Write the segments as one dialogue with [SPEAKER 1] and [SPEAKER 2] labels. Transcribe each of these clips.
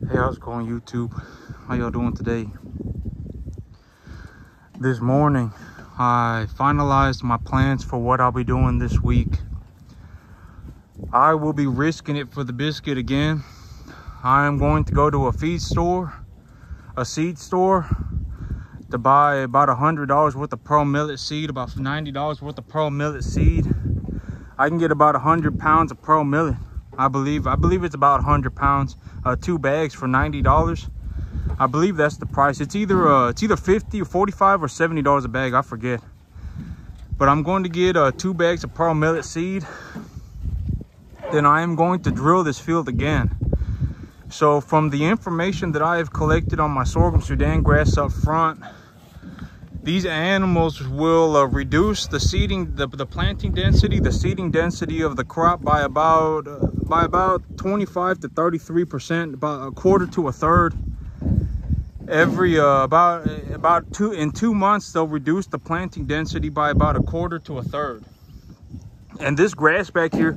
[SPEAKER 1] Hey, how's it going, YouTube? How y'all doing today? This morning, I finalized my plans for what I'll be doing this week. I will be risking it for the biscuit again. I am going to go to a seed store, to buy about $100 worth of pearl millet seed, about $90 worth of pearl millet seed. I can get about 100 pounds of pearl millet. I believe it's about 100 pounds, 2 bags for $90. I believe that's the price. It's either 50 or 45 or $70 a bag, I forget. But I'm going to get 2 bags of pearl millet seed. Then I am going to drill this field again. So from the information that I have collected on my sorghum Sudan grass up front, these animals will reduce the planting density, the seeding density of the crop by about 25 to 33%, about a quarter to a third. Every in 2 months, they'll reduce the planting density by about a quarter to a third. And this grass back here,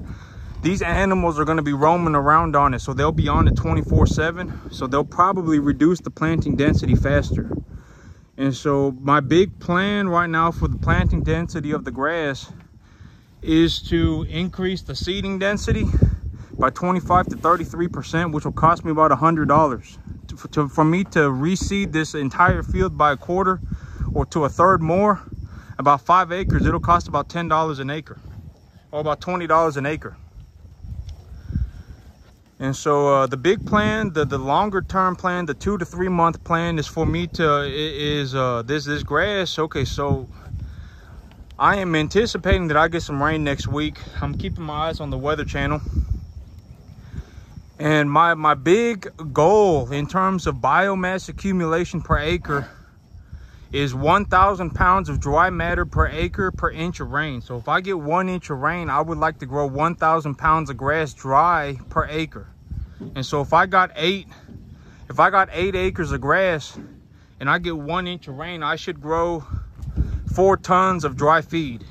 [SPEAKER 1] these animals are going to be roaming around on it, so they'll be on it 24/7. So they'll probably reduce the planting density faster. And so my big plan right now for the planting density of the grass is to increase the seeding density by 25 to 33%, which will cost me about $100. For me to reseed this entire field by a quarter or to a third more, about 5 acres, it'll cost about $10 an acre, or about $20 an acre. And so the big plan, the longer term plan, the 2 to 3 month plan is for me to, this grass. Okay, so I am anticipating that I get some rain next week. I'm keeping my eyes on the Weather Channel. And my big goal in terms of biomass accumulation per acre is 1,000 pounds of dry matter per acre per inch of rain. So if I get 1 inch of rain, I would like to grow 1,000 pounds of grass dry per acre. And so if I got 8 acres of grass and I get 1 inch of rain, I should grow 4 tons of dry feed.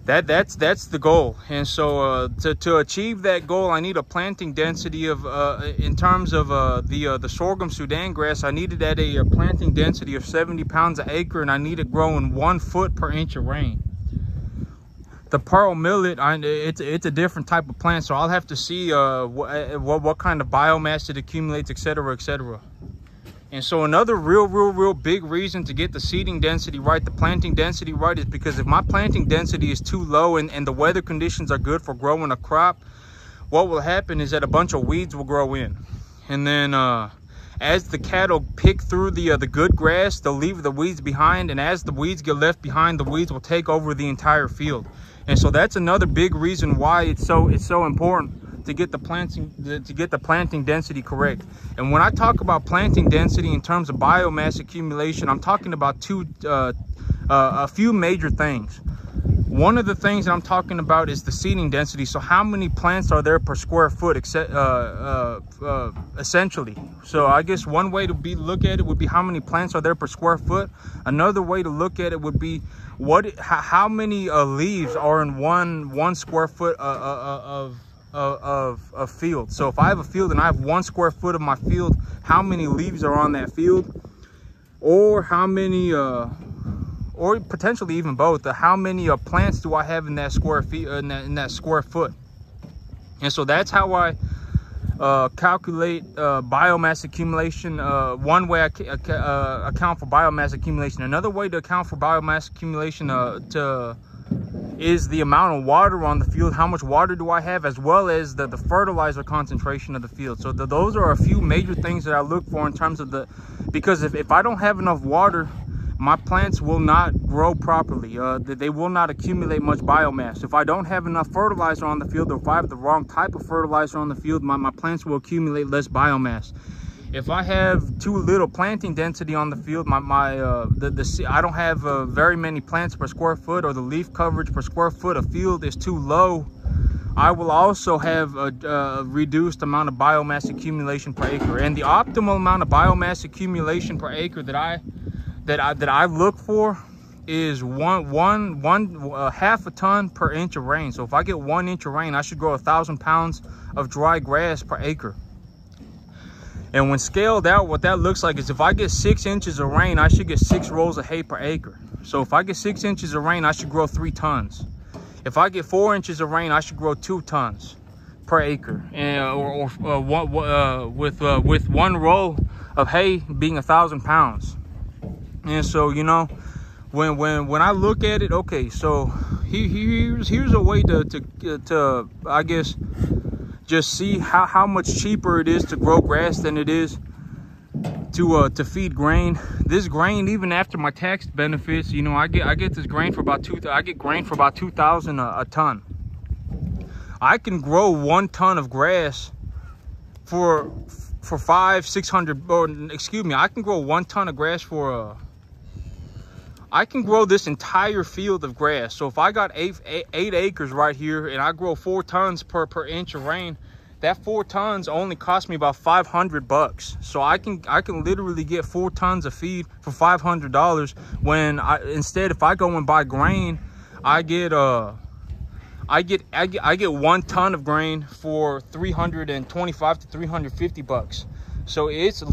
[SPEAKER 1] That's the goal. And so to achieve that goal, I need a planting density of in terms of the sorghum Sudan grass, I need it at a planting density of 70 pounds an acre, and I need it growing 1 foot per inch of rain. The pearl millet, it's a different type of plant, so I'll have to see what kind of biomass it accumulates, etc., etc. And so another real big reason to get the seeding density right, the planting density right, is because if my planting density is too low and the weather conditions are good for growing a crop, what will happen is that a bunch of weeds will grow in. And then as the cattle pick through the good grass, they'll leave the weeds behind. And as the weeds get left behind, the weeds will take over the entire field. And so that's another big reason why it's so important to get the planting density correct. And when I talk about planting density in terms of biomass accumulation, I'm talking about a few major things. One of the things that I'm talking about is the seeding density. So how many plants are there per square foot, essentially? So I guess one way to look at it would be how many plants are there per square foot. Another way to look at it would be how many leaves are in one square foot of field. So if I have a field and I have 1 square foot of my field, how many leaves are on that field? Or how many or potentially even both, how many plants do I have in that square foot? And so that's how I calculate biomass accumulation. One way I account for biomass accumulation. Another way to account for biomass accumulation is the amount of water on the field. How much water do I have, as well as the fertilizer concentration of the field. So those are a few major things that I look for in terms of because if I don't have enough water, my plants will not grow properly. They will not accumulate much biomass. If I don't have enough fertilizer on the field, or if I have the wrong type of fertilizer on the field, my plants will accumulate less biomass. If I have too little planting density on the field, I don't have very many plants per square foot, or the leaf coverage per square foot of field is too low, I will also have a reduced amount of biomass accumulation per acre. And the optimal amount of biomass accumulation per acre that I look for is half a ton per inch of rain. So if I get 1 inch of rain, I should grow 1,000 pounds of dry grass per acre. And when scaled out, what that looks like is if I get 6 inches of rain, I should get 6 rolls of hay per acre. So if I get 6 inches of rain, I should grow 3 tons. If I get 4 inches of rain, I should grow 2 tons per acre. And with 1 roll of hay being 1,000 pounds. And so, you know, when I look at it, okay, so here's a way to I guess just see how much cheaper it is to grow grass than it is to feed grain. This grain, even after my tax benefits, you know, I get this grain for about $2,000 a ton. I can grow 1 ton of grass for 500-600, or excuse me, I can grow 1 ton of grass for I can grow this entire field of grass. So if I got 8 acres right here and I grow 4 tons per inch of rain, that 4 tons only cost me about $500. So I can literally get 4 tons of feed for $500. When instead, if I go and buy grain, I get 1 ton of grain for $325 to $350. So it's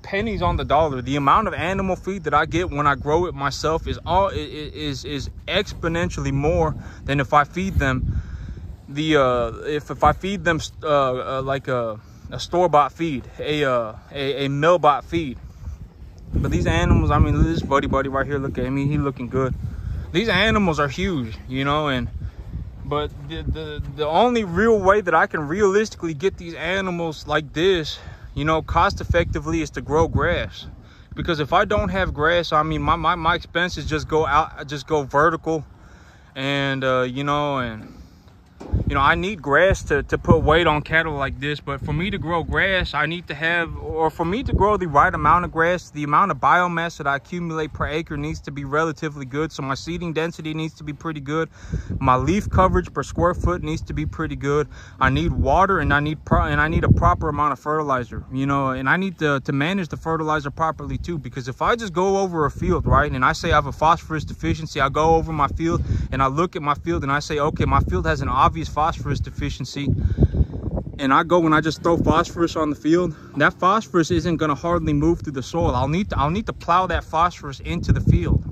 [SPEAKER 1] pennies on the dollar. The amount of animal feed that I get when I grow it myself is exponentially more than if I feed them if I feed them like a store-bought feed, a mill-bought feed. But these animals, I mean, this buddy right here, look at me, he looking good. These animals are huge, you know, but the only real way that I can realistically get these animals like this, you know, cost effectively, is to grow grass. Because if I don't have grass, I mean, my expenses just go vertical. And you know, I need grass to put weight on cattle like this. But for me to grow grass, I need to have, or for me to grow the right amount of grass, the amount of biomass that I accumulate per acre needs to be relatively good. So my seeding density needs to be pretty good. My leaf coverage per square foot needs to be pretty good. I need water, and I need a proper amount of fertilizer, you know, and I need to manage the fertilizer properly too. Because if I just go over a field, right, and I say I have a phosphorus deficiency, I go over my field and I look at my field and I say, okay, my field has an obvious phosphorus deficiency, and I go and I just throw phosphorus on the field, that phosphorus isn't going to hardly move through the soil. I'll need to plow that phosphorus into the field.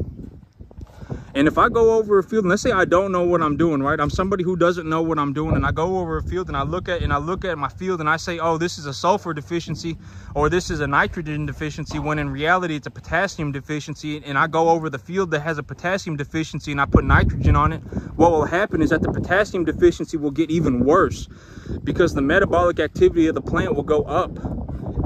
[SPEAKER 1] And if I go over a field, and let's say I don't know what I'm doing, right? I'm somebody who doesn't know what I'm doing, and I go over a field and I look at my field and I say, oh, this is a sulfur deficiency, or this is a nitrogen deficiency, when in reality it's a potassium deficiency. And I go over the field that has a potassium deficiency and I put nitrogen on it. What will happen is that the potassium deficiency will get even worse, because the metabolic activity of the plant will go up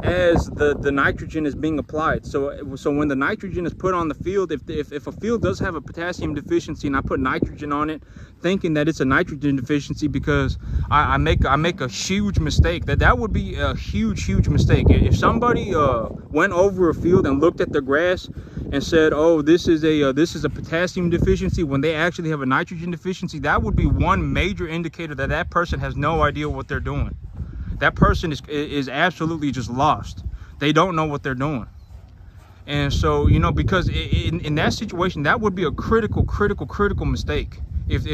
[SPEAKER 1] as the nitrogen is being applied. So when the nitrogen is put on the field, if a field does have a potassium deficiency and I put nitrogen on it, thinking that it's a nitrogen deficiency, because I make a huge mistake. That would be a huge mistake. If somebody went over a field and looked at the grass and said, oh, this is a potassium deficiency, when they actually have a nitrogen deficiency, that would be one major indicator that that person has no idea what they're doing. That person is absolutely just lost. They don't know what they're doing. And so, you know, because in that situation, that would be a critical mistake. If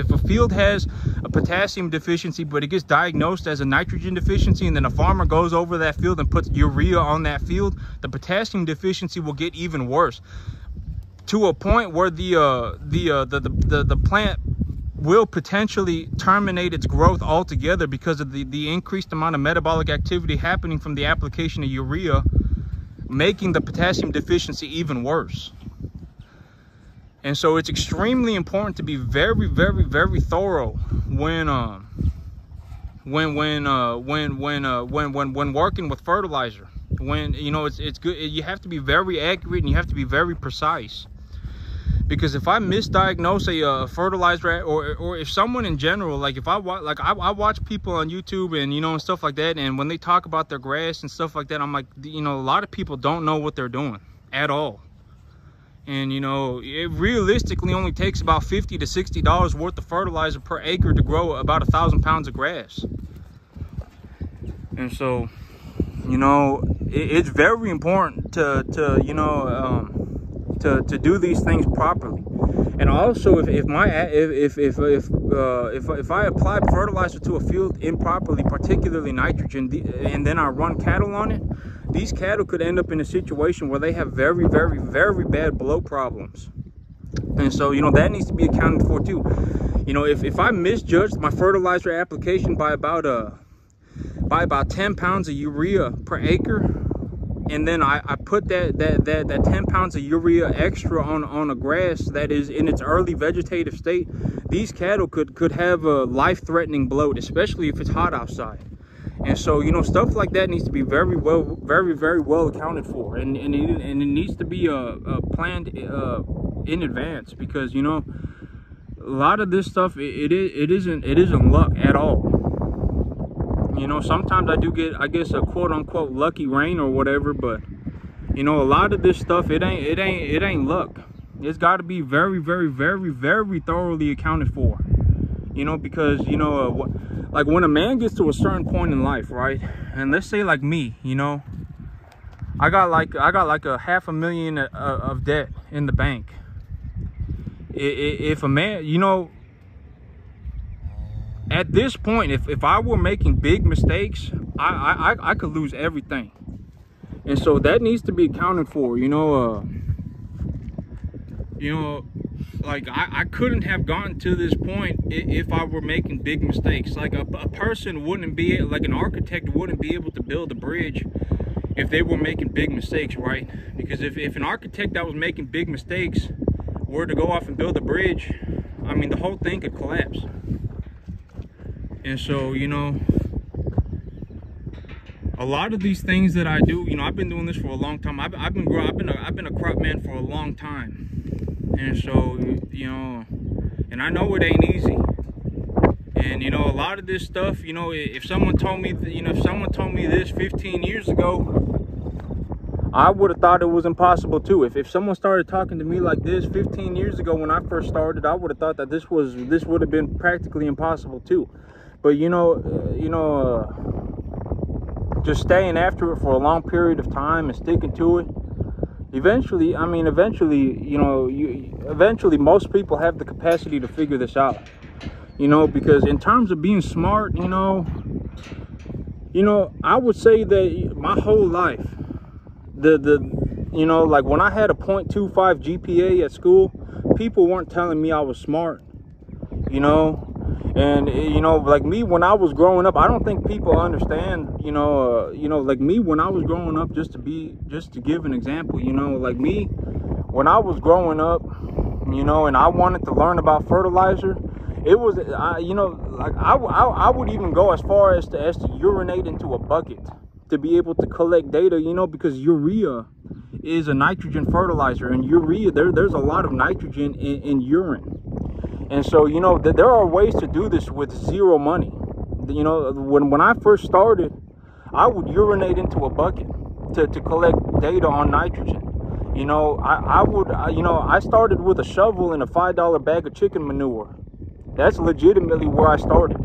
[SPEAKER 1] a field has a potassium deficiency, but it gets diagnosed as a nitrogen deficiency, and then a farmer goes over that field and puts urea on that field, the potassium deficiency will get even worse, to a point where the plant will potentially terminate its growth altogether, because of the increased amount of metabolic activity happening from the application of urea, making the potassium deficiency even worse. And so it's extremely important to be very thorough when working with fertilizer. When, you know, it's good, you have to be very accurate and you have to be very precise. Because if I misdiagnose a fertilizer, or if someone in general, like if I watch people on YouTube and, you know, and stuff like that, and when they talk about their grass and stuff like that, I'm like, you know, a lot of people don't know what they're doing at all. And, you know, it realistically only takes about $50 to $60 worth of fertilizer per acre to grow about 1,000 pounds of grass. And so, you know, it's very important to do these things properly. And also, if I apply fertilizer to a field improperly, particularly nitrogen, and then I run cattle on it, these cattle could end up in a situation where they have very, very, very bad blow problems. And so, you know, that needs to be accounted for too. You know, if I misjudged my fertilizer application by about 10 pounds of urea per acre, and then I put that 10 pounds of urea extra on a grass that is in its early vegetative state, these cattle could have a life-threatening bloat, especially if it's hot outside. And so, you know, stuff like that needs to be very well accounted for, and it needs to be planned in advance, because, you know, a lot of this stuff, it isn't luck at all. You know, sometimes I do get, I guess, a quote-unquote lucky rain or whatever, but, you know, a lot of this stuff, it ain't luck. It's got to be very thoroughly accounted for. You know, because, you know, like when a man gets to a certain point in life, right? And let's say like me, you know, I got like a $500,000 of debt in the bank. If a man, you know, at this point, if I were making big mistakes, I could lose everything. And so that needs to be accounted for. You know, like I couldn't have gotten to this point if I were making big mistakes. Like a person wouldn't be, like an architect wouldn't be able to build a bridge if they were making big mistakes, right? Because if an architect that was making big mistakes were to go off and build a bridge, I mean, the whole thing could collapse. And so, you know, a lot of these things that I do, you know, I've been doing this for a long time. I've been a crop man for a long time. And so, you know, and I know it ain't easy. And, you know, a lot of this stuff, you know, if someone told me, you know, if someone told me this 15 years ago, I would have thought it was impossible too. If someone started talking to me like this 15 years ago when I first started, I would have thought that this would have been practically impossible too. But you know, just staying after it for a long period of time and sticking to it, eventually, you know, eventually most people have the capacity to figure this out. You know, because in terms of being smart, you know, I would say that my whole life, you know, like when I had a 0.25 GPA at school, people weren't telling me I was smart, you know. And, you know, like me, when I was growing up, I don't think people understand, you know, like me, when I was growing up, just to give an example, you know, like me, when I was growing up, you know, and I wanted to learn about fertilizer, it was, you know, like I would even go as far as to urinate into a bucket to be able to collect data, you know, because urea is a nitrogen fertilizer, and urea, there's a lot of nitrogen in urine. And so, you know, there are ways to do this with zero money. You know, when I first started, I would urinate into a bucket to collect data on nitrogen. You know, I started with a shovel and a $5 bag of chicken manure. That's legitimately where I started.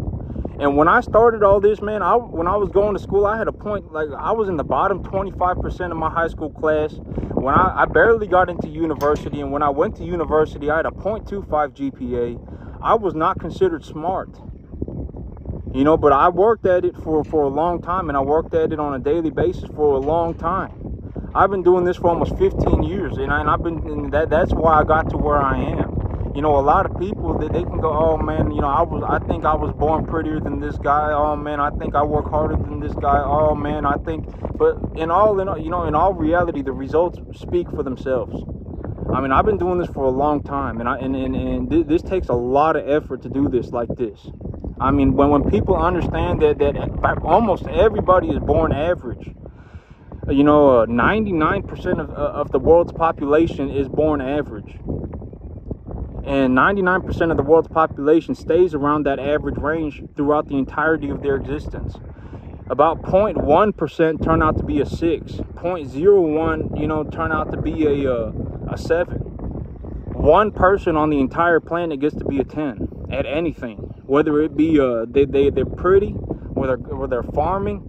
[SPEAKER 1] And when I started all this, man, when I was going to school, I had a point, like I was in the bottom 25% of my high school class. When I barely got into university, and when I went to university, I had a 0.25 GPA. I was not considered smart, you know, but I worked at it for a long time, and I worked at it on a daily basis for a long time. I've been doing this for almost 15 years, and that's why I got to where I am. You know, a lot of people, they can go, oh man, you know, I think I was born prettier than this guy. Oh man, I think I work harder than this guy. Oh man, I think, but in all reality, the results speak for themselves. I mean, I've been doing this for a long time, and this takes a lot of effort to do this like this. I mean, when people understand that almost everybody is born average. You know, 99% of the world's population is born average. And 99% of the world's population stays around that average range throughout the entirety of their existence. About 0.1% turn out to be a 6. 0.01, you know, turn out to be a 7. One person on the entire planet gets to be a 10 at anything. Whether it be they're pretty, or they're farming,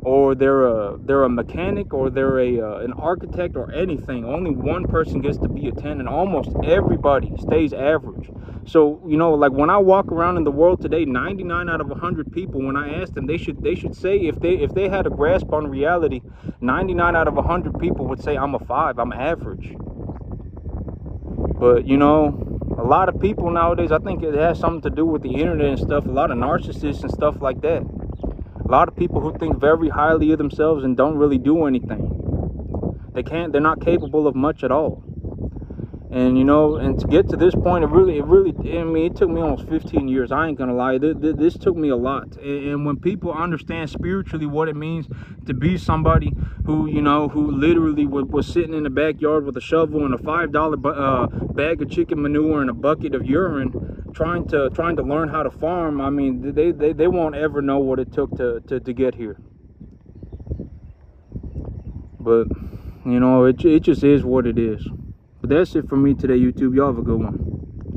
[SPEAKER 1] or they're a mechanic, or they're an architect or anything. Only one person gets to be a 10, and almost everybody stays average. So, you know, like when I walk around in the world today, 99 out of 100 people, when I ask them, they should say, if they had a grasp on reality, 99 out of 100 people would say I'm a 5, I'm average. But, you know, a lot of people nowadays, I think it has something to do with the internet and stuff, a lot of narcissists and stuff like that. A lot of people who think very highly of themselves and don't really do anything. They're not capable of much at all. And, you know, and to get to this point, it really, I mean, it took me almost 15 years. I ain't gonna lie. This took me a lot. And when people understand spiritually what it means to be somebody who, you know, who literally was sitting in the backyard with a shovel and a $5 bag of chicken manure and a bucket of urine, trying to learn how to farm, I mean, they won't ever know what it took to get here. But, you know, it just is what it is. But that's it for me today, YouTube. Y'all have a good one.